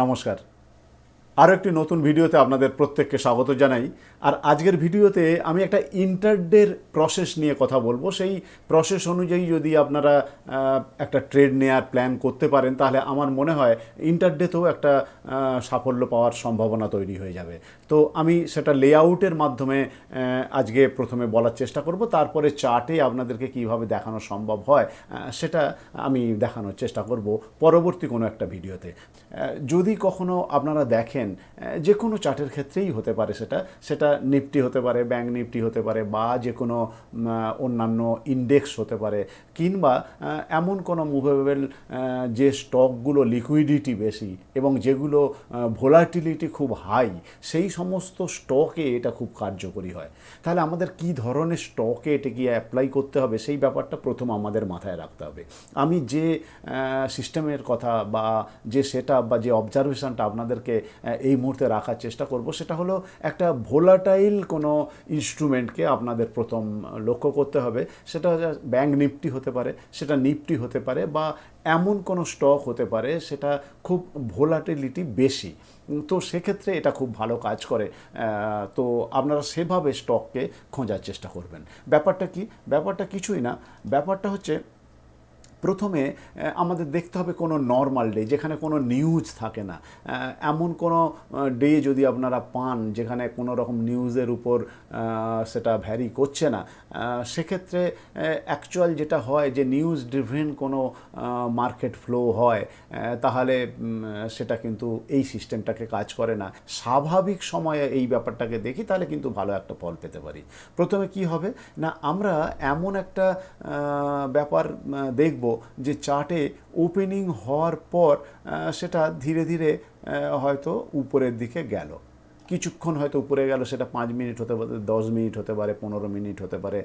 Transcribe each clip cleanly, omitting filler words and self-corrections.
নমস্কার। আরও একটি নতুন ভিডিওতে আপনাদের প্রত্যেককে স্বাগত জানাই। আর আজকের ভিডিওতে আমি একটা ইন্টারডের প্রসেস নিয়ে কথা বলবো। সেই প্রসেস অনুযায়ী যদি আপনারা একটা ট্রেড নেওয়ার প্ল্যান করতে পারেন, তাহলে আমার মনে হয় ইন্টারডেতেও একটা সাফল্য পাওয়ার সম্ভাবনা তৈরি হয়ে যাবে। তো আমি সেটা লেআউটের মাধ্যমে আজকে প্রথমে বলার চেষ্টা করব, তারপরে চার্টে আপনাদেরকে কিভাবে দেখানো সম্ভব হয় সেটা আমি দেখানোর চেষ্টা করব পরবর্তী কোনো একটা ভিডিওতে। যদি কখনো আপনারা দেখেন যে কোনো চার্টের ক্ষেত্রেই হতে পারে, সেটা নিফটি হতে পারে, ব্যাংক নিফটি হতে পারে, বা যে কোনো অন্যান্য ইন্ডেক্স হতে পারে, কিংবা এমন কোনো মুভেবল যে স্টকগুলো লিকুইডিটি বেশি এবং যেগুলো ভোলাটিলিটি খুব হাই, সেই সমস্ত স্টকে এটা খুব কার্যকরী হয়। তাহলে আমাদের কি ধরনের স্টকে এটাকে অ্যাপ্লাই করতে হবে সেই ব্যাপারটা প্রথম আমাদের মাথায় রাখতে হবে। আমি যে সিস্টেমের কথা বা যে সেটআপ বা যে অবজারভেশনটা আপনাদেরকে এই মুহূর্তে রাখার চেষ্টা করব, সেটা হলো একটা ভোলাটাইল কোনো ইনস্ট্রুমেন্টকে আপনাদের প্রথম লক্ষ্য করতে হবে। সেটা ব্যাংক নিফটি হতে পারে, সেটা নিফটি হতে পারে, বা এমন কোনো স্টক হতে পারে সেটা খুব ভোলাটিলিটি বেশি। তো সেক্ষেত্রে এটা খুব ভালো কাজ করে। তো আপনারা সেভাবে স্টককে খোঁজার চেষ্টা করবেন। ব্যাপারটা কি? ব্যাপারটা কিছুই না। ব্যাপারটা হচ্ছে প্রথমে আমাদের দেখতে হবে কোনো নর্মাল ডে, যেখানে কোনো নিউজ থাকে না। এমন কোনো ডে যদি আপনারা পান যেখানে কোনো রকম নিউজের উপর সেটা ভ্যারি করছে না, সেক্ষেত্রে অ্যাকচুয়াল যেটা হয় যে নিউজ ড্রিভেন কোনো মার্কেট ফ্লো হয়, তাহলে সেটা কিন্তু এই সিস্টেমটাকে কাজ করে না। স্বাভাবিক সময়ে এই ব্যাপারটাকে দেখি, তাহলে কিন্তু ভালো একটা ফল পেতে পারি। প্রথমে কি হবে না, আমরা এমন একটা ব্যাপার দেখব যে চার্টে ওপেনিং হওয়ার পর সেটা ধীরে ধীরে হয়তো উপরের দিকে গেল, কিছুক্ষণ হয়তো উপরে গেল, সেটা 5 মিনিট হতে পারে, 10 মিনিট হতে পারে, 15 মিনিট হতে পারে,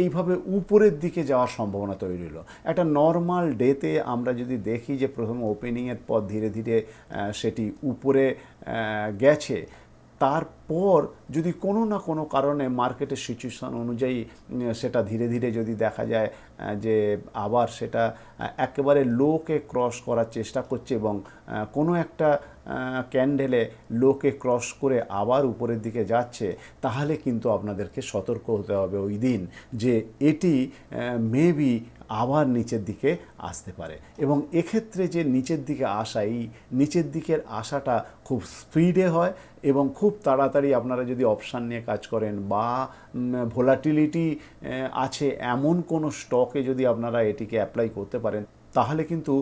এইভাবে উপরের দিকে যাওয়ার সম্ভাবনা তৈরি হলো। একটা নর্মাল ডেতে আমরা যদি দেখি যে প্রথম ওপেনিংয়ের পর ধীরে ধীরে সেটি উপরে গেছে, তারপর যদি কোনো না কোনো কারণে মার্কেটের সিচুয়েশন অনুযায়ী সেটা ধীরে ধীরে যদি দেখা যায় যে আবার সেটা একেবারে লোকে ক্রস করার চেষ্টা করছে এবং কোনো একটা ক্যান্ডেলে লোকে ক্রস করে আবার উপরের দিকে যাচ্ছে, তাহলে কিন্তু আপনাদেরকে সতর্ক হতে হবে ওই দিন যে এটি মেবি আবার নিচের দিকে আসতে পারে। এবং এক্ষেত্রে যে নিচের দিকে আসা, এই নিচের দিকের আসাটা খুব স্পিডে হয় এবং খুব তাড়াতাড়ি আপনারা যদি অপশান নিয়ে কাজ করেন বা ভোলাটিলিটি আছে এমন কোনো স্টকে যদি আপনারা এটিকে অ্যাপ্লাই করতে পারেন, তাহলে কিন্তু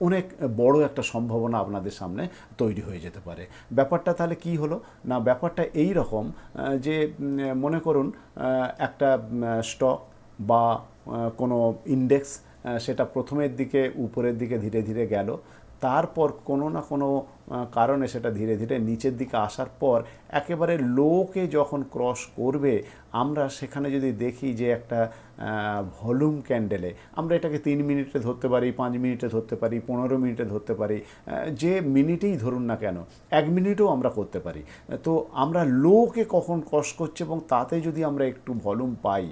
অনেক বড় একটা সম্ভাবনা আপনাদের সামনে তৈরি হয়ে যেতে পারে। ব্যাপারটা তাহলে কি হলো না, ব্যাপারটা এই রকম যে মনে করুন একটা স্টক বা কোনো ইন্ডেক্স, সেটা প্রথমের দিকে উপরের দিকে ধীরে ধীরে গেল, তারপর কোনো না কোনো কারণে সেটা ধীরে ধীরে নিচের দিকে আসার পর একেবারে লোকে যখন ক্রস করবে, আমরা সেখানে যদি দেখি যে একটা ভলিউম ক্যান্ডেলে, আমরা এটাকে 3 মিনিটে ধরতে পারি, 5 মিনিটে ধরতে পারি, 15 মিনিটে ধরতে পারি, যে মিনিটেই ধরুন না কেন, 1 মিনিটও আমরা করতে পারি। তো আমরা লোকে কখন ক্রস করছে এবং তাতে যদি আমরা একটু ভলিউম পাই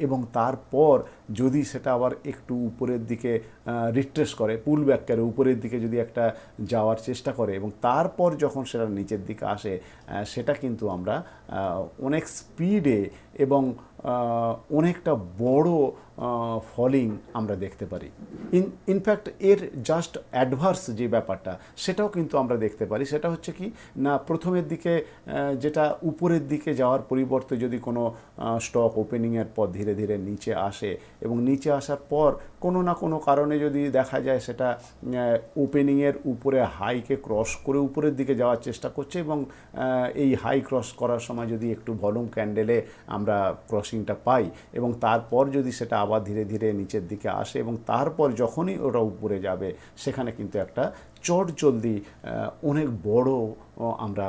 এবং তারপর যদি সেটা আবার একটু উপরের দিকে রিট্রেস করে, পুল ব্যাক করে উপরের দিকে যদি একটা যাওয়ার চেষ্টা করে এবং তারপর যখন সেটা নিচের দিকে আসে, সেটা কিন্তু আমরা অনেক স্পিডে এবং অনেকটা বড় ফলিং আমরা দেখতে পারি। ইনফ্যাক্ট এর জাস্ট অ্যাডভার্স যে ব্যাপারটা, সেটাও কিন্তু আমরা দেখতে পারি। সেটা হচ্ছে কি না, প্রথমের দিকে যেটা উপরের দিকে যাওয়ার পরিবর্তে যদি কোনো স্টক ওপেনিংয়ের পর ধীরে ধীরে নিচে আসে এবং নিচে আসার পর কোনো না কোনো কারণে যদি দেখা যায় সেটা ওপেনিংয়ের উপরে হাইকে ক্রস করে উপরের দিকে যাওয়ার চেষ্টা করছে এবং এই হাই ক্রস করার সময় যদি একটু ভলিউম ক্যান্ডেলে আমরা ক্রসিংটা পাই এবং তারপর যদি সেটা আবার ধীরে ধীরে নিচের দিকে আসে এবং তারপর যখনই ওটা উপরে যাবে, সেখানে কিন্তু একটা চটজলদি অনেক বড় আমরা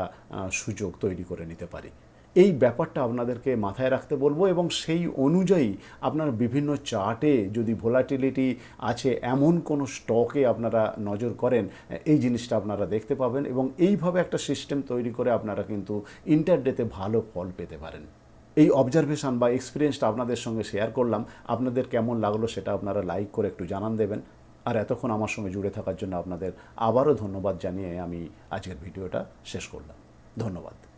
সুযোগ তৈরি করে নিতে পারি। এই ব্যাপারটা আপনাদেরকে মাথায় রাখতে বলবো এবং সেই অনুযায়ী আপনার বিভিন্ন চার্টে যদি ভোলাটিলিটি আছে এমন কোনো স্টকে আপনারা নজর করেন, এই জিনিসটা আপনারা দেখতে পাবেন এবং এইভাবে একটা সিস্টেম তৈরি করে আপনারা কিন্তু ইন্টারডেতে ভালো ফল পেতে পারেন। এই অবজারভেশন বা এক্সপিরিয়েন্সটা আপনাদের সঙ্গে শেয়ার করলাম। আপনাদের কেমন লাগলো সেটা আপনারা লাইক করে একটু জানান দেবেন। আর এতক্ষণ আমার সঙ্গে জুড়ে থাকার জন্য আপনাদের আবারও ধন্যবাদ জানিয়ে আমি আজকের ভিডিওটা শেষ করলাম। ধন্যবাদ।